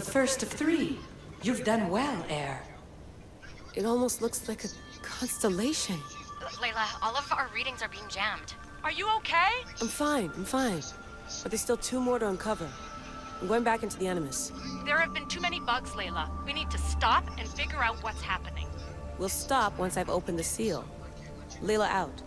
first of three. You've done well, Air. It almost looks like a constellation. Layla, all of our readings are being jammed. Are you okay? I'm fine. But there's still 2 more to uncover. I'm going back into the Animus. There have been too many bugs, Layla. We need to stop and figure out what's happening. We'll stop once I've opened the seal. Layla out.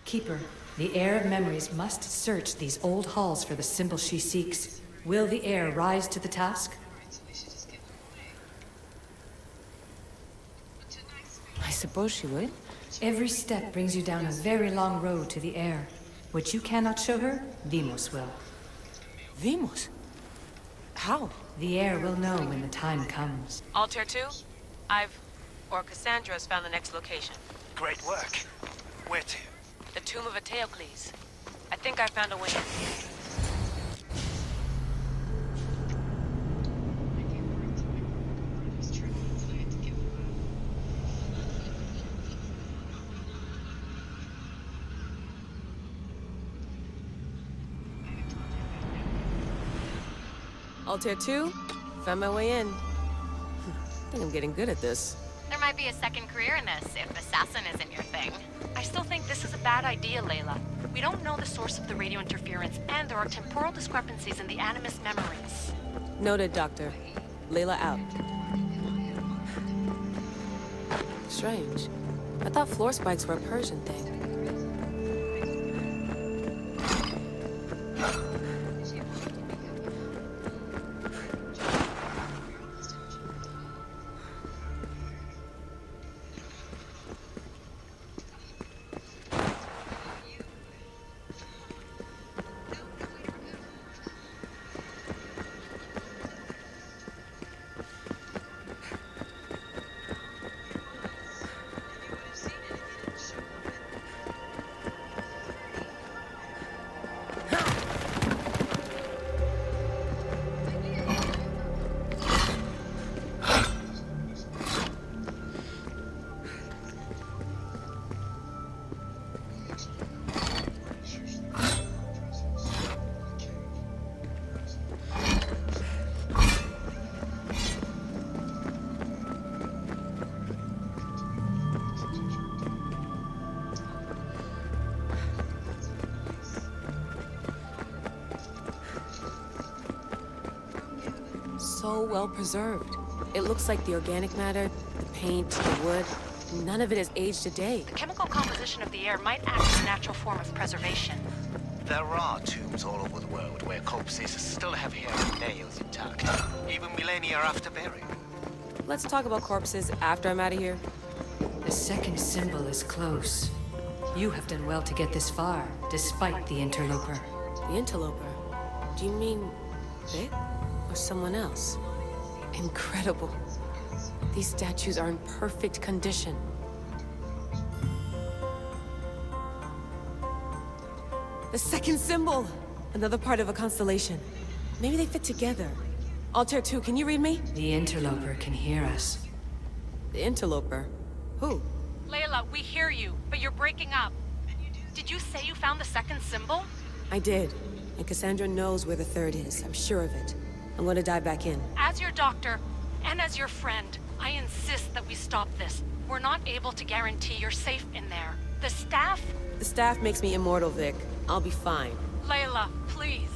Keeper, the heir of memories must search these old halls for the symbol she seeks. Will the heir rise to the task? I suppose she would. Every step brings you down a very long road to the heir. What you cannot show her, Vimos will. Vimos? How? The heir will know when the time comes. Altair 2? Cassandra's found the next location. Great work. Where to? The tomb of Eteocles. I think I found a way in. Altair 2, found my way in. I think I'm getting good at this. There might be a second career in this, if assassin isn't your thing. I still think this is a bad idea, Layla. We don't know the source of the radio interference, and there are temporal discrepancies in the Animus memories. Noted, Doctor. Layla out. Strange. I thought floor spikes were a Persian thing. So well preserved. It looks like the organic matter, the paint, the wood, none of it has aged a day. The chemical composition of the air might act as a natural form of preservation. There are tombs all over the world where corpses still have hair and nails intact, even millennia after burial. Let's talk about corpses after I'm out of here. The second symbol is close. You have done well to get this far, despite the interloper. The interloper? Do you mean Vic? Or someone else? Incredible. These statues are in perfect condition. The second symbol! Another part of a constellation. Maybe they fit together. Altair 2, can you read me? The interloper can hear us. The interloper? Who? Layla, we hear you, but you're breaking up. Did you say you found the second symbol? I did. And Cassandra knows where the third is. I'm sure of it. I'm going to dive back in. As your doctor, and as your friend, I insist that we stop this. We're not able to guarantee you're safe in there. The staff... The staff makes me immortal, Vic. I'll be fine. Layla, please.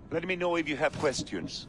Let me know if you have questions.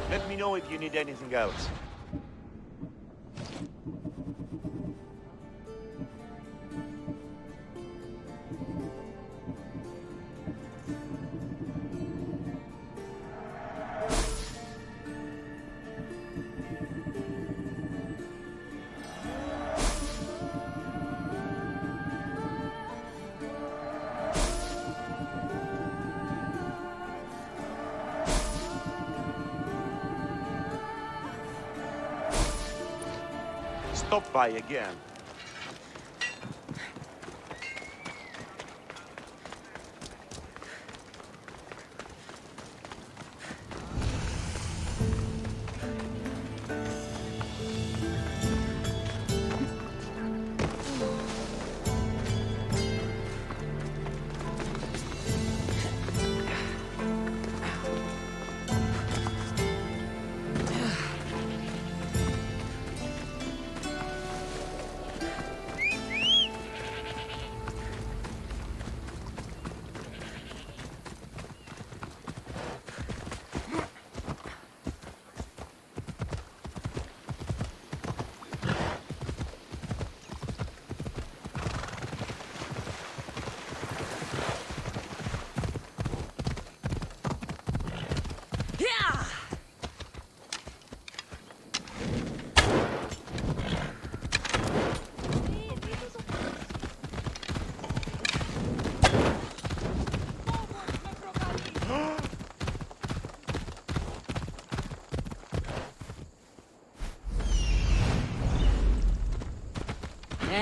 Let me know if you need anything else. Stop by again.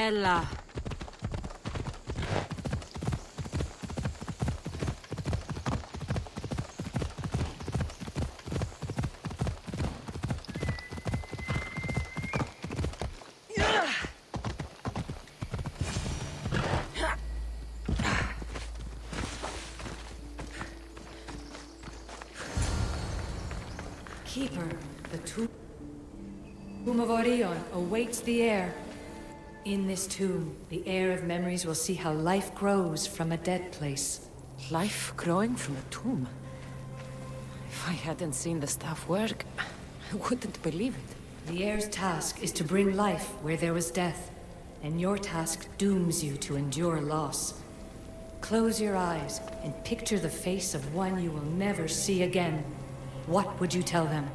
Ella. Keeper, the tomb of Orion awaits the heir. In this tomb, the heir of memories will see how life grows from a dead place. Life growing from a tomb. If I hadn't seen the staff work, I wouldn't believe it. The heir's task is to bring life where there was death, and your task dooms you to endure loss. Close your eyes and picture the face of one you will never see again. What would you tell them?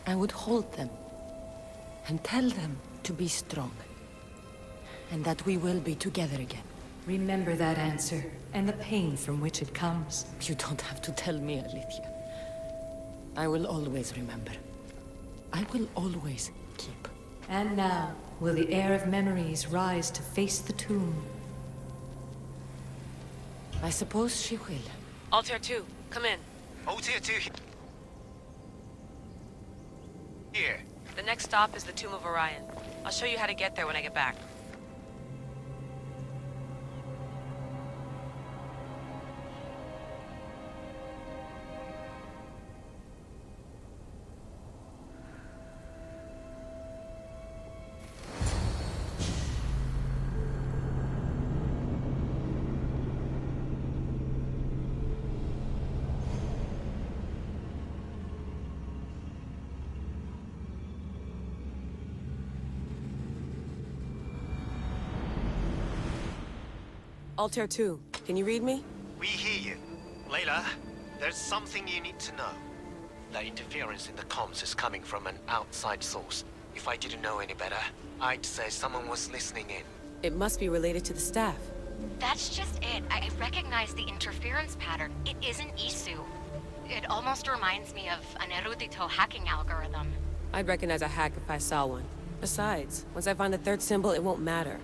I would hold them and tell them to be strong, and that we will be together again. Remember that answer, and the pain from which it comes. You don't have to tell me, Alethea. I will always remember. I will always keep. And now, will the heir of memories rise to face the tomb? I suppose she will. Altair 2, come in. Altair 2 here. The next stop is the Tomb of Orion. I'll show you how to get there when I get back. Altair 2, can you read me? We hear you. Layla, there's something you need to know. The interference in the comms is coming from an outside source. If I didn't know any better, I'd say someone was listening in. It must be related to the staff. That's just it. I recognize the interference pattern. It isn't Isu. It almost reminds me of an erudito hacking algorithm. I'd recognize a hack if I saw one. Besides, once I find the third symbol, it won't matter.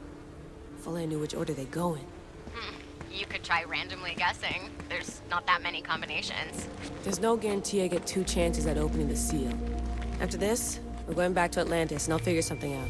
If only I knew which order they go in. You could try randomly guessing. There's not that many combinations. There's no guarantee I get 2 chances at opening the seal. After this, we're going back to Atlantis, and I'll figure something out.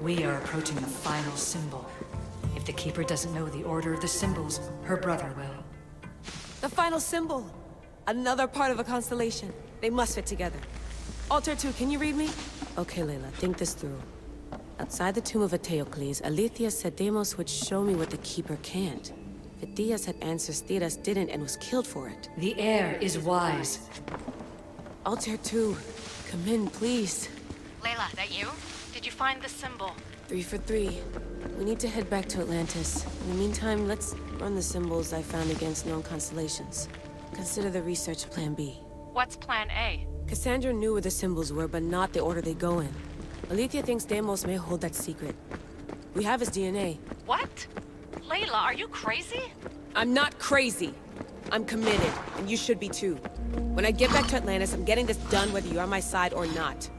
We are approaching the final symbol. If the Keeper doesn't know the order of the symbols, her brother will. The final symbol! Another part of a constellation. They must fit together. Altair 2, can you read me? Okay, Layla, think this through. Outside the tomb of Eteocles, Alethea said Deimos would show me what the Keeper can't. Phidias had answers Theras didn't and was killed for it. The air is wise. Altair 2, come in, please. Layla, that you? Did you find the symbol? 3 for 3. We need to head back to Atlantis. In the meantime, let's run the symbols I found against known constellations. Consider the research plan B. What's plan A? Cassandra knew where the symbols were, but not the order they go in. Alethea thinks Deimos may hold that secret. We have his DNA. What? Layla, are you crazy? I'm not crazy. I'm committed, and you should be too. When I get back to Atlantis, I'm getting this done whether you're on my side or not.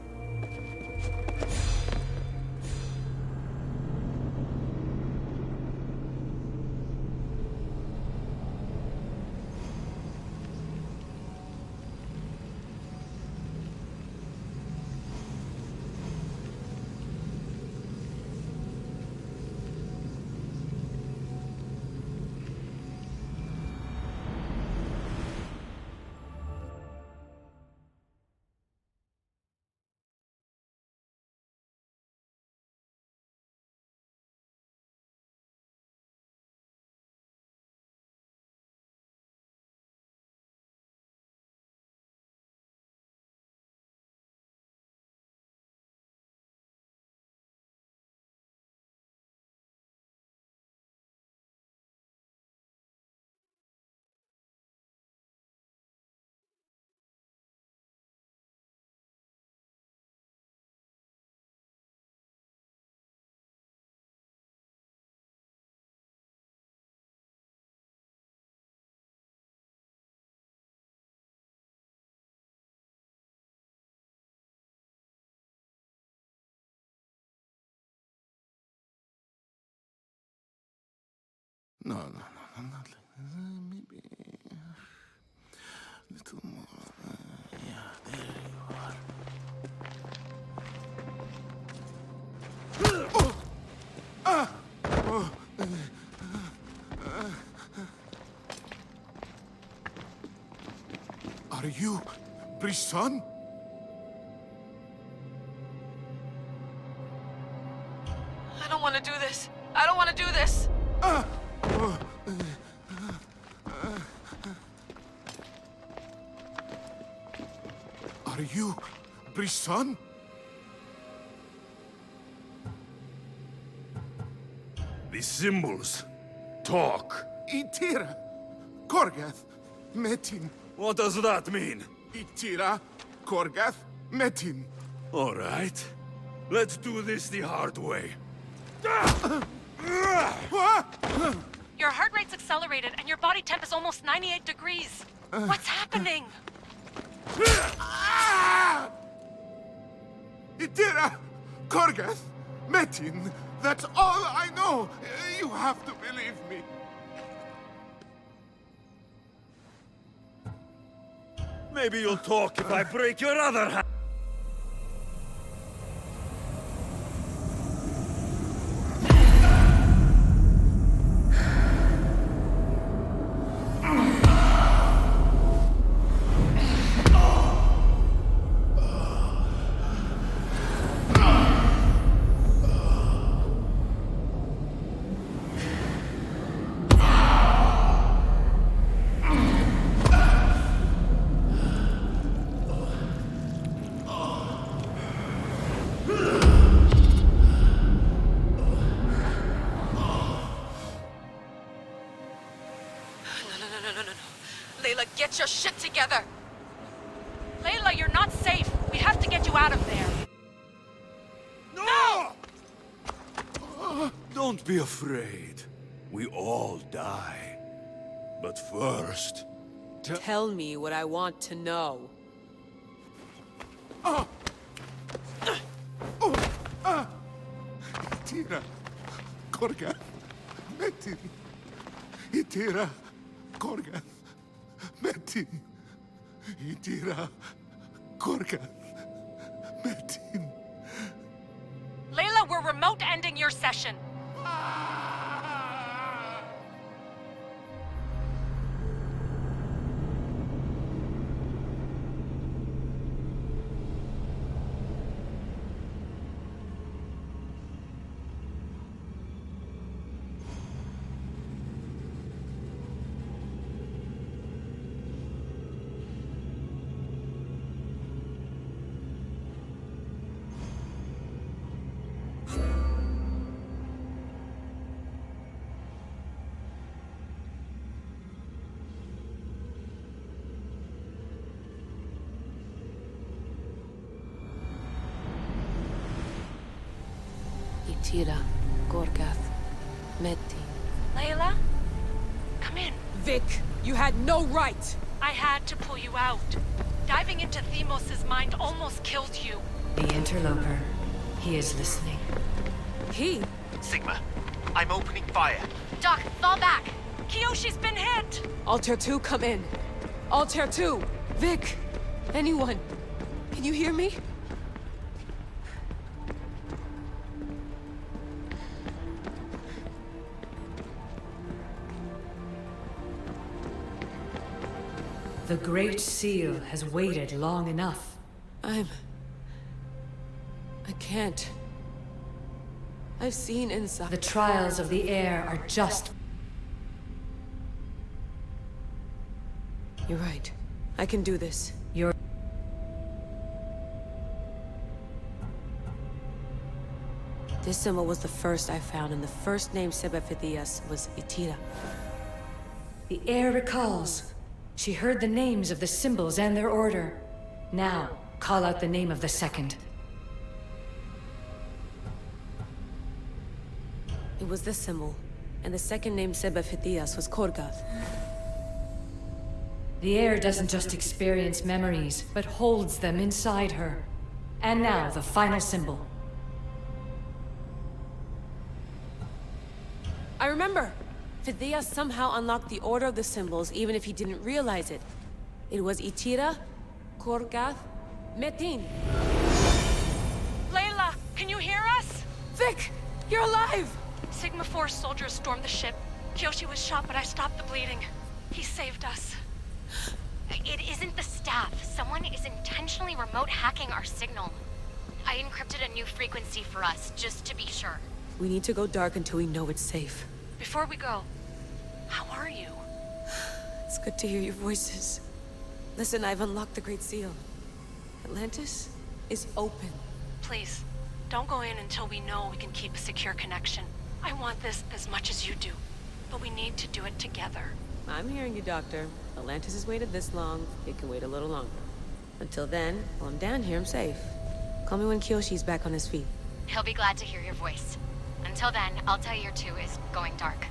No, not like this. Maybe a little more. Yeah, there you are. Are you Brisson? I don't want to do this. I don't want to do this. Are you Brisson? The symbols talk. Itira, Korgath, Metin. What does that mean? Itira, Korgath, Metin. All right. Let's do this the hard way. Your heart rate's accelerated and your body temp is almost 98 degrees. What's happening? Itira, Korgath, Metin. That's all I know. You have to believe me. Maybe you'll talk if I break your other hand. no. Layla, get your shit together! Layla, you're not safe. We have to get you out of there. No! Don't be afraid. We all die. But first... Tell me what I want to know. Itira, Korgath, Metin. Itira, Korgath, Metin. Itira, Korgath, Metin. Layla, we're remote ending your session. Itira, Korgath, Metin. Layla? Come in. Vic, you had no right! I had to pull you out. Diving into Themos' mind almost killed you. The interloper. He is listening. He? Sigma, I'm opening fire. Doc, fall back. Kiyoshi's been hit. Altair 2, come in. Altair 2! Vic! Anyone! Can you hear me? The Great Seal has waited long enough. I can't. I've seen inside. The trials of the air are just... You're right. I can do this. Your... This symbol was the first I found, and the first name Sebefithias was Itira. The air recalls. She heard the names of the symbols and their order. Now, call out the name of the second. It was this symbol, and the second name Sebefithias was Korgath. The air doesn't just experience memories, but holds them inside her. And now, the final symbol. I remember! Phidias somehow unlocked the order of the symbols, even if he didn't realize it. It was Itira, Korgath, Metin. Layla, can you hear us? Vic! You're alive! Sigma 4 soldiers stormed the ship. Kiyoshi was shot, but I stopped the bleeding. He saved us. It isn't the staff. Someone is intentionally remote hacking our signal. I encrypted a new frequency for us, just to be sure. We need to go dark until we know it's safe. Before we go, how are you? It's good to hear your voices. Listen, I've unlocked the Great Seal. Atlantis is open. Please, don't go in until we know we can keep a secure connection. I want this as much as you do, but we need to do it together. I'm hearing you, Doctor. Atlantis has waited this long. It can wait a little longer. Until then, while I'm down here, I'm safe. Call me when Kiyoshi's back on his feet. He'll be glad to hear your voice. Until then, Altair 2 is going dark.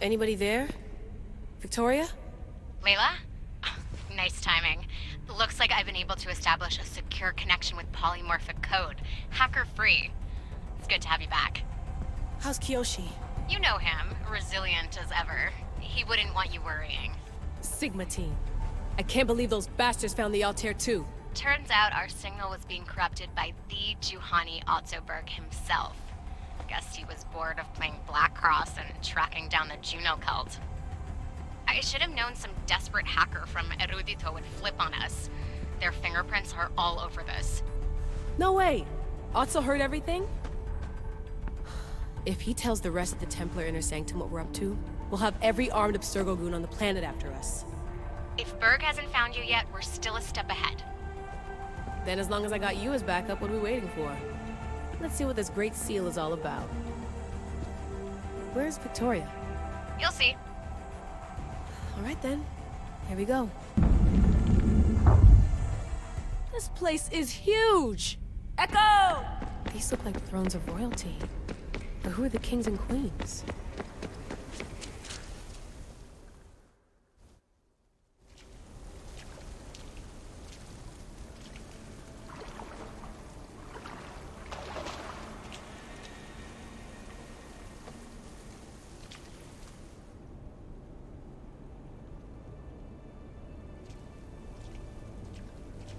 Anybody there? Victoria? Layla? Nice timing. Looks like I've been able to establish a secure connection with polymorphic code. Hacker-free. It's good to have you back. How's Kiyoshi? You know him. Resilient as ever. He wouldn't want you worrying. Sigma team. I can't believe those bastards found the Altair 2. Turns out our signal was being corrupted by the Juhani Otzoberg himself. Guess he was bored of playing Black Cross and tracking down the Juno cult. I should have known some desperate hacker from Erudito would flip on us. Their fingerprints are all over this. No way! Otso heard everything? If he tells the rest of the Templar Inner Sanctum what we're up to, we'll have every armed Abstergo goon on the planet after us. If Berg hasn't found you yet, we're still a step ahead. Then as long as I got you as backup, what are we waiting for? Let's see what this Great Seal is all about. Where's Victoria? You'll see. Alright then. Here we go. This place is huge! Echo! These look like thrones of royalty. But who are the kings and queens?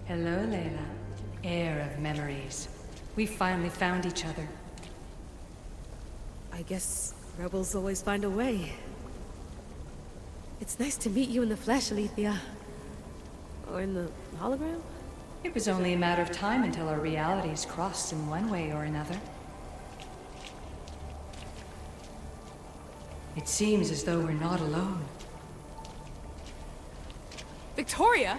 Hello, Layla. Heir of memories. We finally found each other. I guess rebels always find a way. It's nice to meet you in the flesh, Alethea. Or in the hologram? It was only a matter of time until our realities crossed in one way or another. It seems as though we're not alone. Victoria?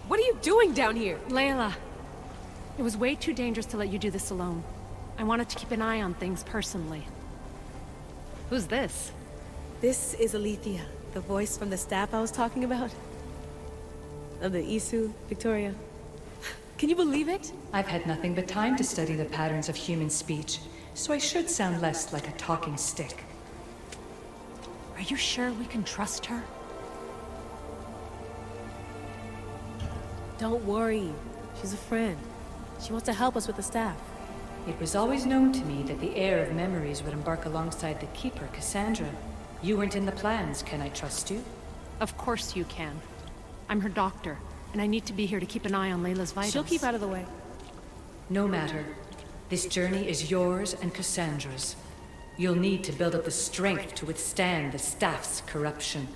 What are you doing down here? Layla, it was way too dangerous to let you do this alone. I wanted to keep an eye on things personally. Who's this? This is Alethea, the voice from the staff I was talking about. Of the Isu, Victoria. Can you believe it? I've had nothing but time to study the patterns of human speech, so I should sound less like a talking stick. Are you sure we can trust her? Don't worry. She's a friend. She wants to help us with the staff. It was always known to me that the heir of memories would embark alongside the Keeper, Cassandra. You weren't in the plans. Can I trust you? Of course you can. I'm her doctor, and I need to be here to keep an eye on Layla's vitals. She'll keep out of the way. No matter. This journey is yours and Cassandra's. You'll need to build up the strength to withstand the staff's corruption.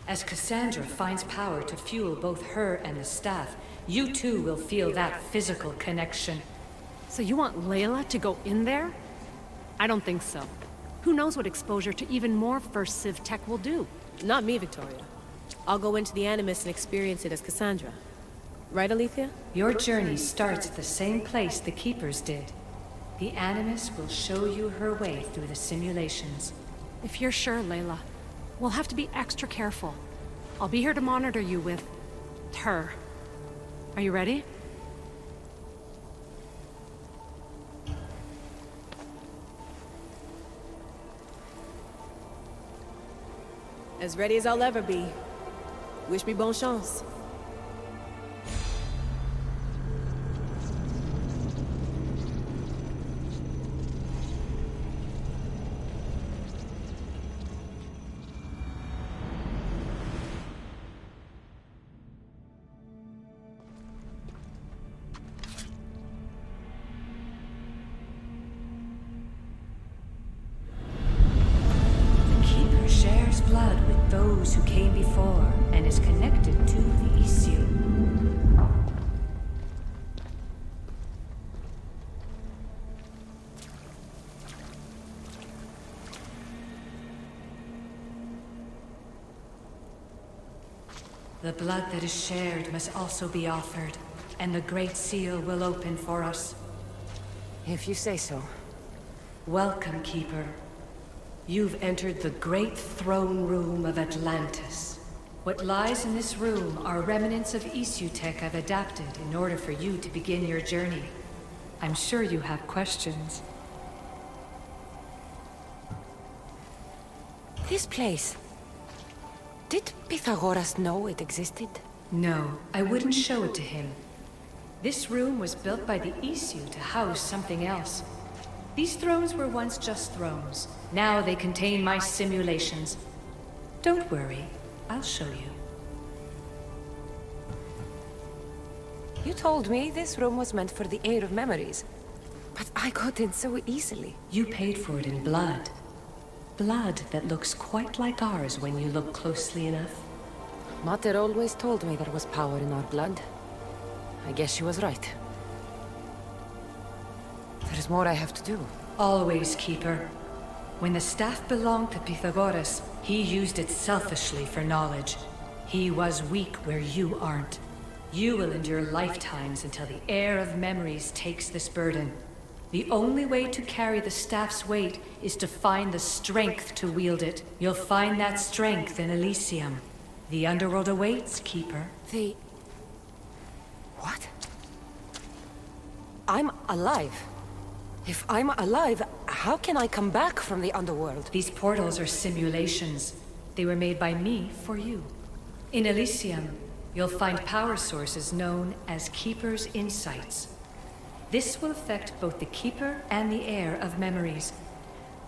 As Cassandra finds power to fuel both her and the staff, you too will feel that physical connection. So you want Layla to go in there? I don't think so. Who knows what exposure to even more First Civ tech will do? Not me, Victoria. I'll go into the Animus and experience it as Cassandra. Right, Alethea? Your journey starts at the same place the Keepers did. The Animus will show you her way through the simulations. If you're sure, Layla, we'll have to be extra careful. I'll be here to monitor you with her. Are you ready? As ready as I'll ever be. Wish me bonne chance. Blood with those who came before and is connected to the issue. The blood that is shared must also be offered, and the Great Seal will open for us. If you say so. Welcome, Keeper. You've entered the great throne room of Atlantis. What lies in this room are remnants of Isu tech I've adapted in order for you to begin your journey. I'm sure you have questions. This place... Did Pythagoras know it existed? No, I wouldn't show it to him. This room was built by the Isu to house something else. These thrones were once just thrones. Now they contain my simulations. Don't worry, I'll show you. You told me this room was meant for the air of memories. But I got in so easily. You paid for it in blood. Blood that looks quite like ours when you look closely enough. Mater always told me there was power in our blood. I guess she was right. There's more I have to do. Always, Keeper. When the staff belonged to Pythagoras, he used it selfishly for knowledge. He was weak where you aren't. You will endure lifetimes until the heir of memories takes this burden. The only way to carry the staff's weight is to find the strength to wield it. You'll find that strength in Elysium. The underworld awaits, Keeper. What? I'm alive. If I'm alive, how can I come back from the underworld? These portals are simulations. They were made by me for you. In Elysium, you'll find power sources known as Keeper's Insights. This will affect both the Keeper and the heir of memories.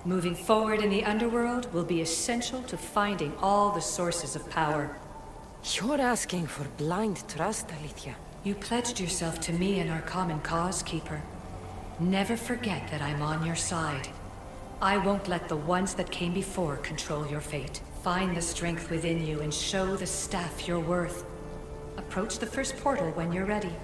Moving forward in the underworld will be essential to finding all the sources of power. You're asking for blind trust, Alethea. You pledged yourself to me and our common cause, Keeper. Never forget that I'm on your side. I won't let the ones that came before control your fate. Find the strength within you and show the staff your worth. Approach the first portal when you're ready.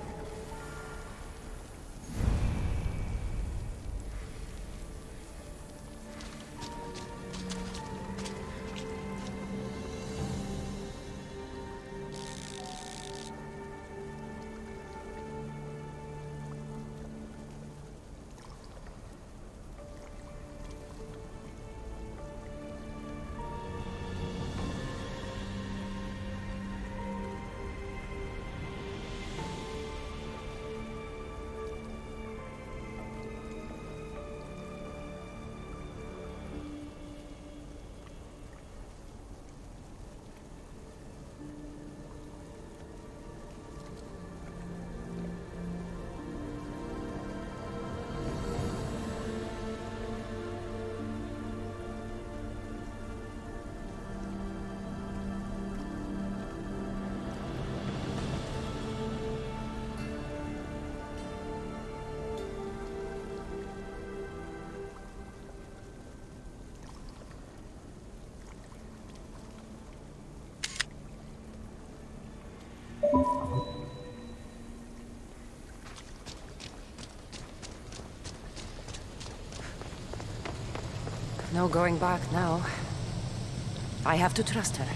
No going back now. I have to trust her.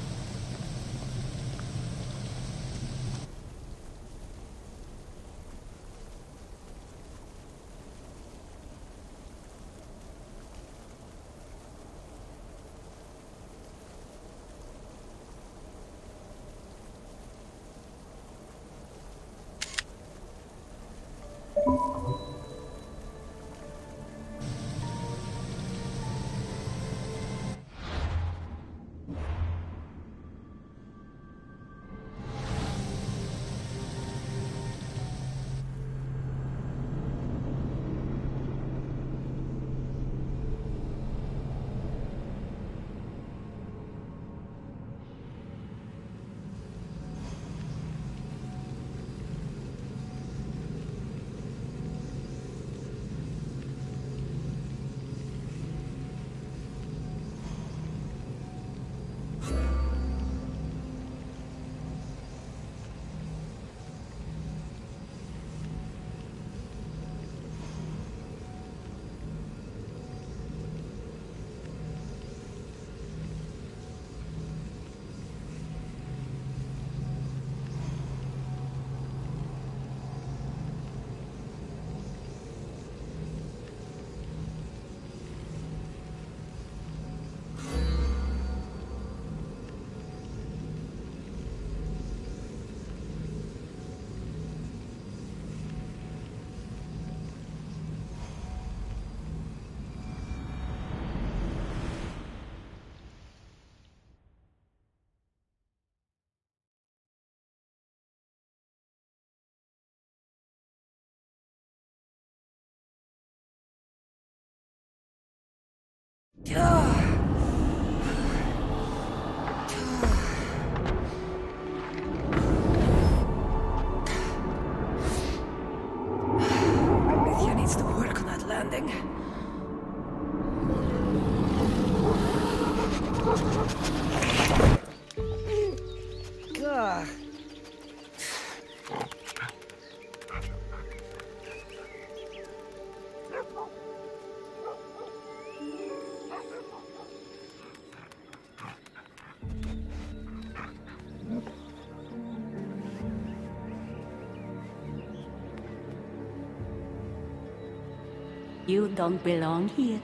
You don't belong here.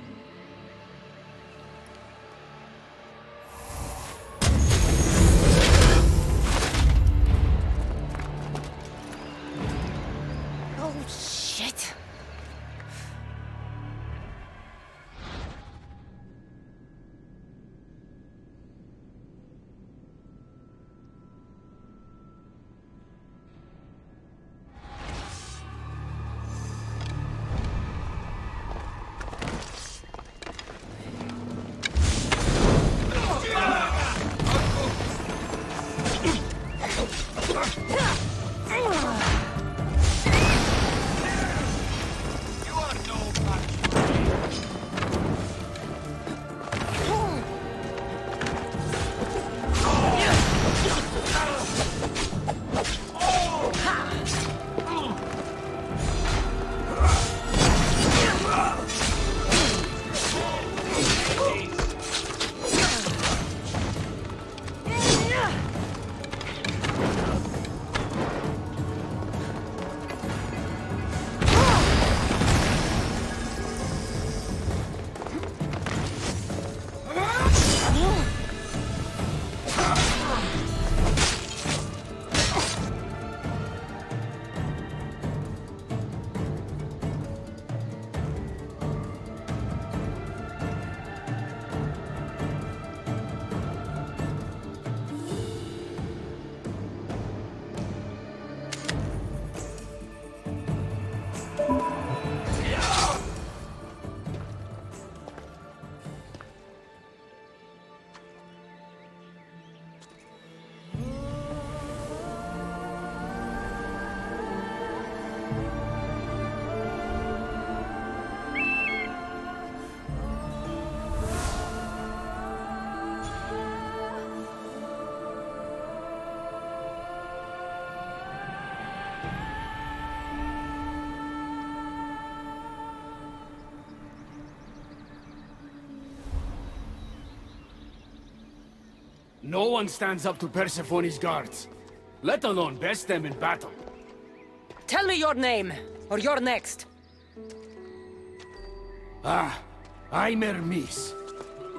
Oh, shit. No one stands up to Persephone's guards, let alone best them in battle. Tell me your name, or you're next. I'm Hermes.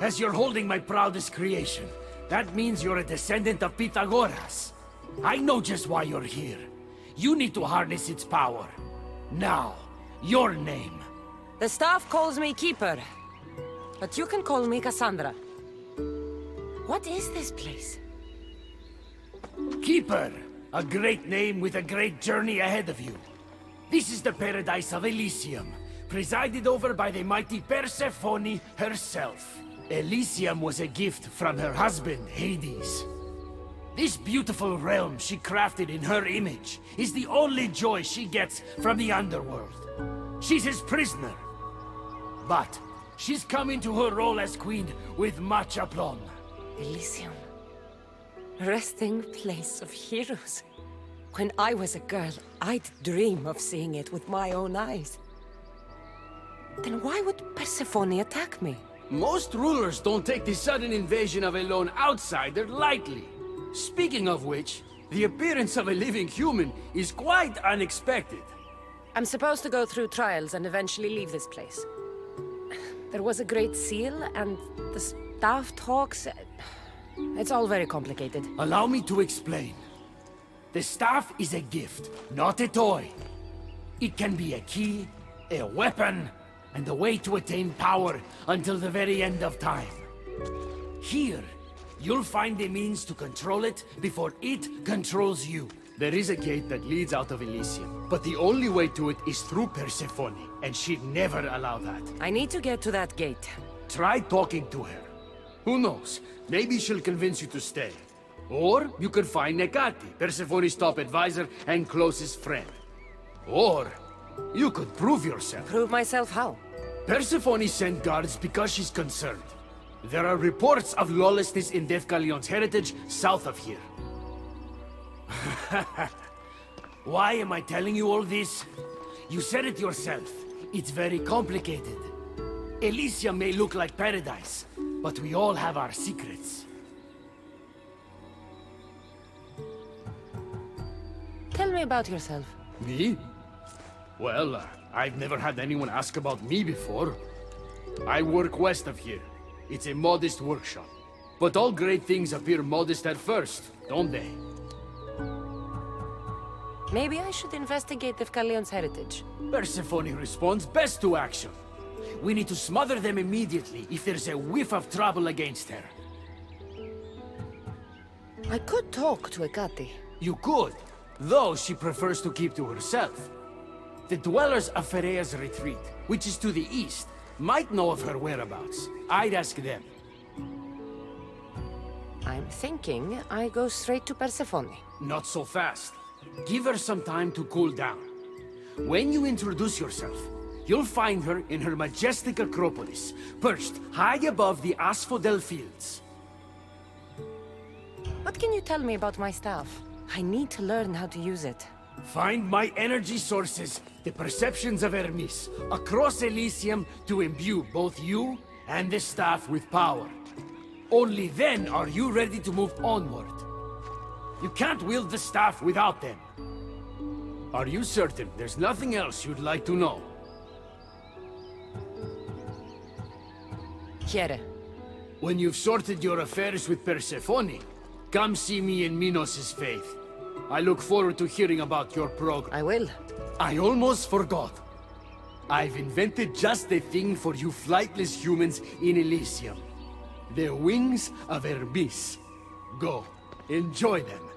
As you're holding my proudest creation, that means you're a descendant of Pythagoras. I know just why you're here. You need to harness its power. Now, your name. The staff calls me Keeper, but you can call me Cassandra. What is this place? Keeper, a great name with a great journey ahead of you. This is the paradise of Elysium, presided over by the mighty Persephone herself. Elysium was a gift from her husband, Hades. This beautiful realm she crafted in her image is the only joy she gets from the underworld. She's his prisoner. But she's come into her role as queen with much aplomb. Elysium. Resting place of heroes. When I was a girl, I'd dream of seeing it with my own eyes. Then why would Persephone attack me? Most rulers don't take the sudden invasion of a lone outsider lightly. Speaking of which, the appearance of a living human is quite unexpected. I'm supposed to go through trials and eventually leave this place. There was a great seal, and the staff talks... It's all very complicated. Allow me to explain. The staff is a gift, not a toy. It can be a key, a weapon, and a way to attain power until the very end of time. Here, you'll find a means to control it before it controls you. There is a gate that leads out of Elysium, but the only way to it is through Persephone, and she'd never allow that. I need to get to that gate. Try talking to her. Who knows? Maybe she'll convince you to stay. Or you could find Nekati, Persephone's top advisor and closest friend. Or you could prove yourself. Prove myself how? Persephone sent guards because she's concerned. There are reports of lawlessness in Deathgalion's heritage south of here. Why am I telling you all this? You said it yourself. It's very complicated. Elysium may look like paradise, but we all have our secrets. Tell me about yourself. Me? Well, I've never had anyone ask about me before. I work west of here. It's a modest workshop. But all great things appear modest at first, don't they? Maybe I should investigate Devkalion's heritage. Persephone responds best to action. We need to smother them immediately if there's a whiff of trouble against her. I could talk to Ekati. You could, though she prefers to keep to herself. The dwellers of Pherea's retreat, which is to the east, might know of her whereabouts. I'd ask them. I'm thinking I go straight to Persephone. Not so fast. Give her some time to cool down. When you introduce yourself, you'll find her in her majestic acropolis, perched high above the asphodel fields. What can you tell me about my staff? I need to learn how to use it. Find my energy sources, the perceptions of Hermes, across Elysium to imbue both you and the staff with power. Only then are you ready to move onward. You can't wield the staff without them. Are you certain there's nothing else you'd like to know? Here. When you've sorted your affairs with Persephone, come see me in Minos' faith. I look forward to hearing about your progress. I will. I almost forgot. I've invented just the thing for you flightless humans in Elysium. The wings of Hermes. Go, enjoy them.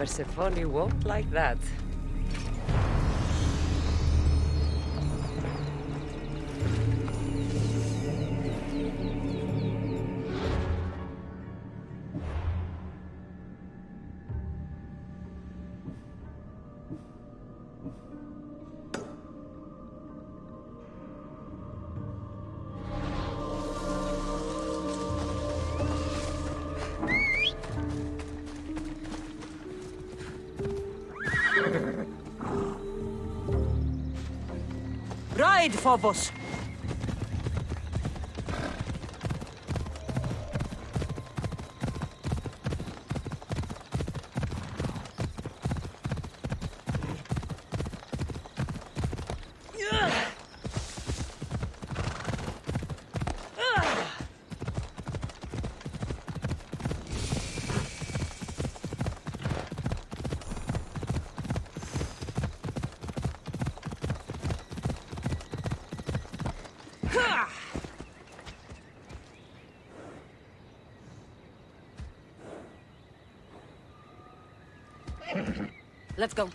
Persephone won't like that. Ride, Phobos! Let's go.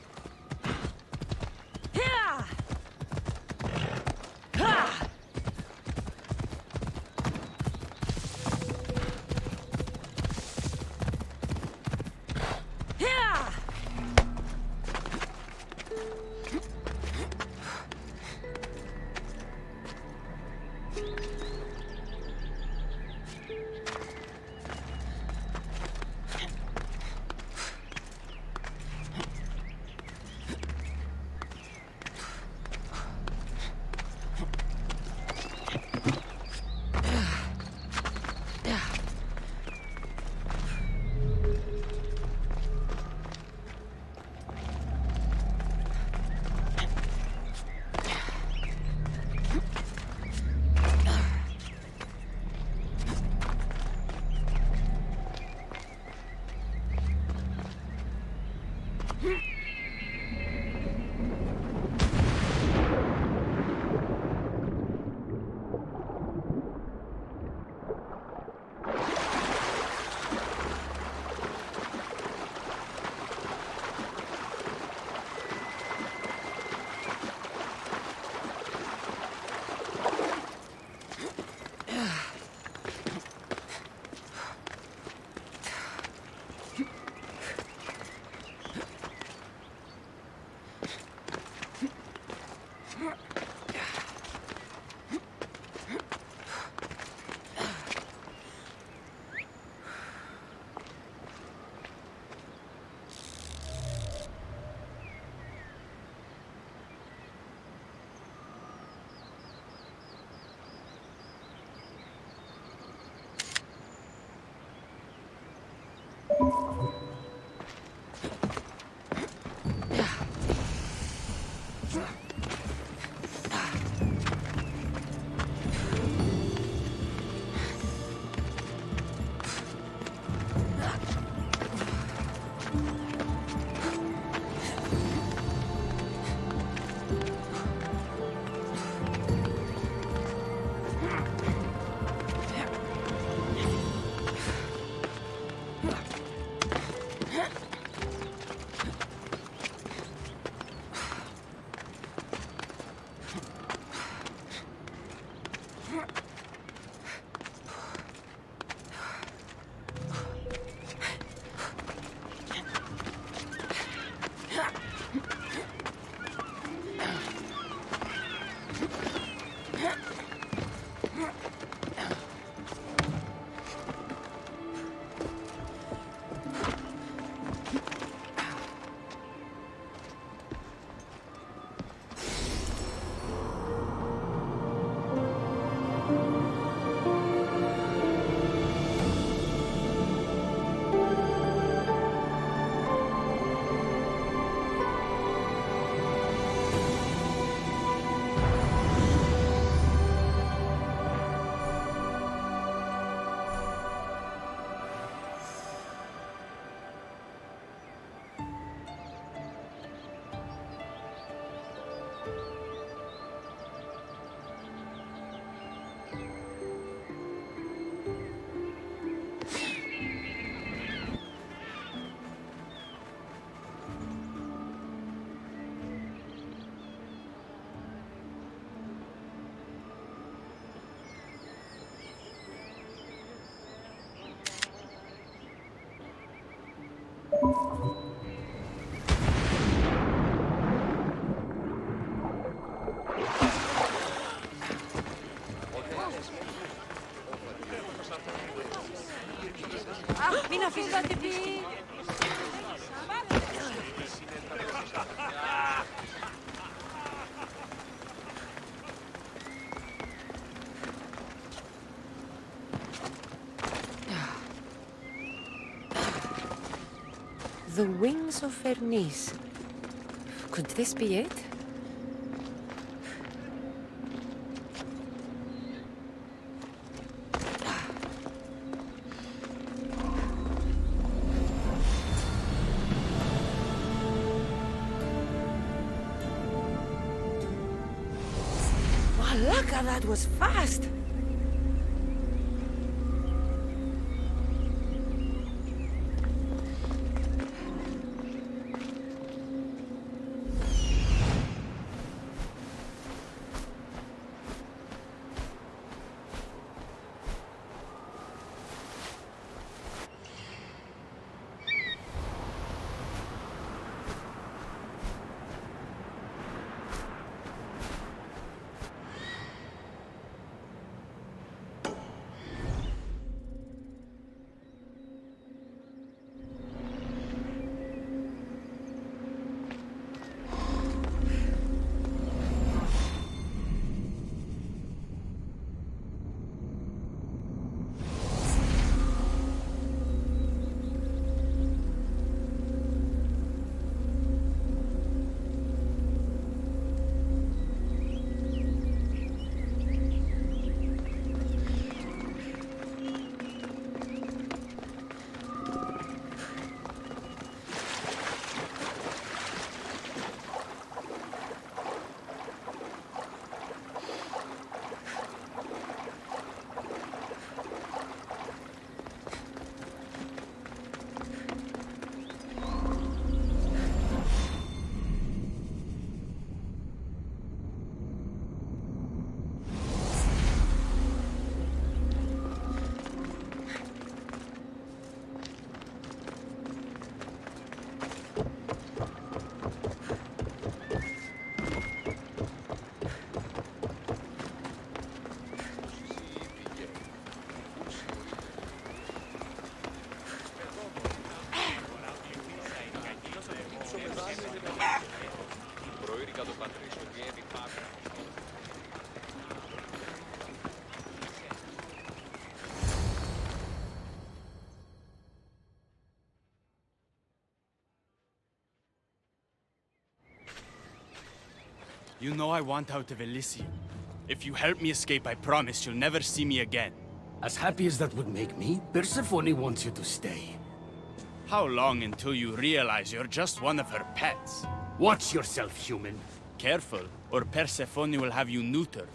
The wings of Vernice. Could this be it? Malaka, that was fast! You know I want out of Elysium. If you help me escape, I promise you'll never see me again. As happy as that would make me, Persephone wants you to stay. How long until you realize you're just one of her pets? Watch yourself, human. Careful, or Persephone will have you neutered.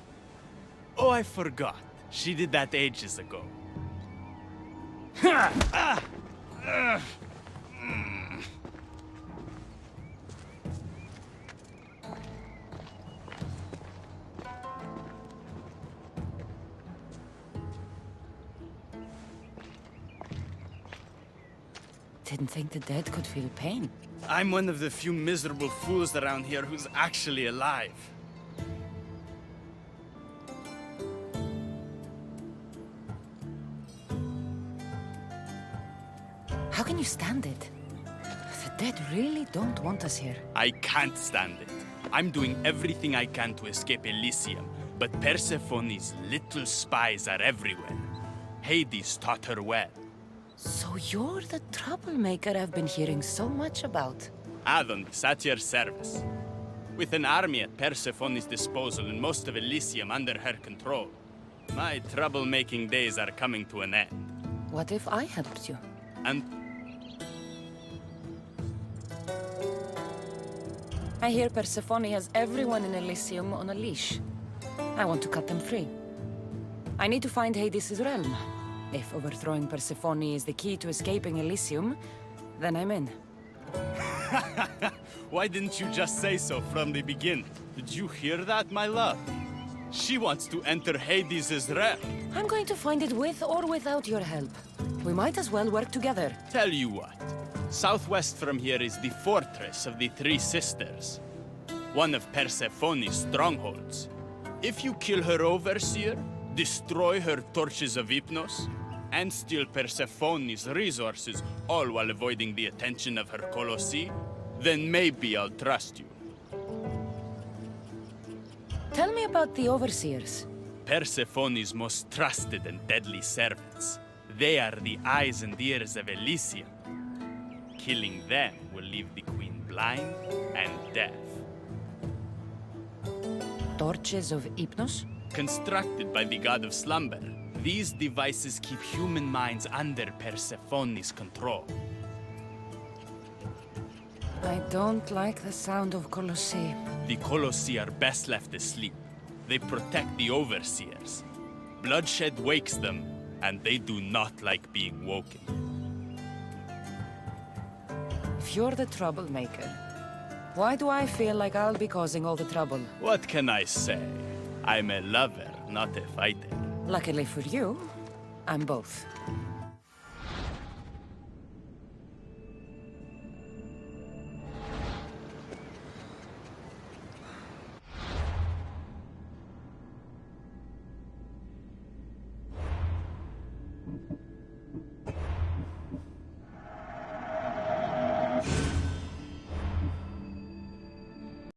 Oh, I forgot. She did that ages ago. Didn't think the dead could feel pain. I'm one of the few miserable fools around here who's actually alive. How can you stand it? The dead really don't want us here. I can't stand it. I'm doing everything I can to escape Elysium, but Persephone's little spies are everywhere. Hades taught her well. So you're the troublemaker I've been hearing so much about. Adonis, at your service. With an army at Persephone's disposal and most of Elysium under her control, my troublemaking days are coming to an end. What if I helped you? And I hear Persephone has everyone in Elysium on a leash. I want to cut them free. I need to find Hades' realm. If overthrowing Persephone is the key to escaping Elysium, then I'm in. why didn't you just say so from the beginning? Did you hear that, my love? She wants to enter Hades' realm. I'm going to find it with or without your help. We might as well work together. Tell you what. Southwest from here is the Fortress of the Three Sisters. One of Persephone's strongholds. If you kill her overseer, destroy her torches of Hypnos, and steal Persephone's resources, all while avoiding the attention of her Colossi, then maybe I'll trust you. Tell me about the Overseers. Persephone's most trusted and deadly servants. They are the eyes and ears of Elysium. killing them will leave the Queen blind and deaf. Torches of Hypnos? Constructed by the god of slumber, these devices keep human minds under Persephone's control. I don't like the sound of Colossi. The Colossi are best left asleep. They protect the overseers. Bloodshed wakes them, and they do not like being woken. If you're the troublemaker, why do I feel like I'll be causing all the trouble? What can I say? I'm a lover, not a fighter. Luckily for you, I'm both.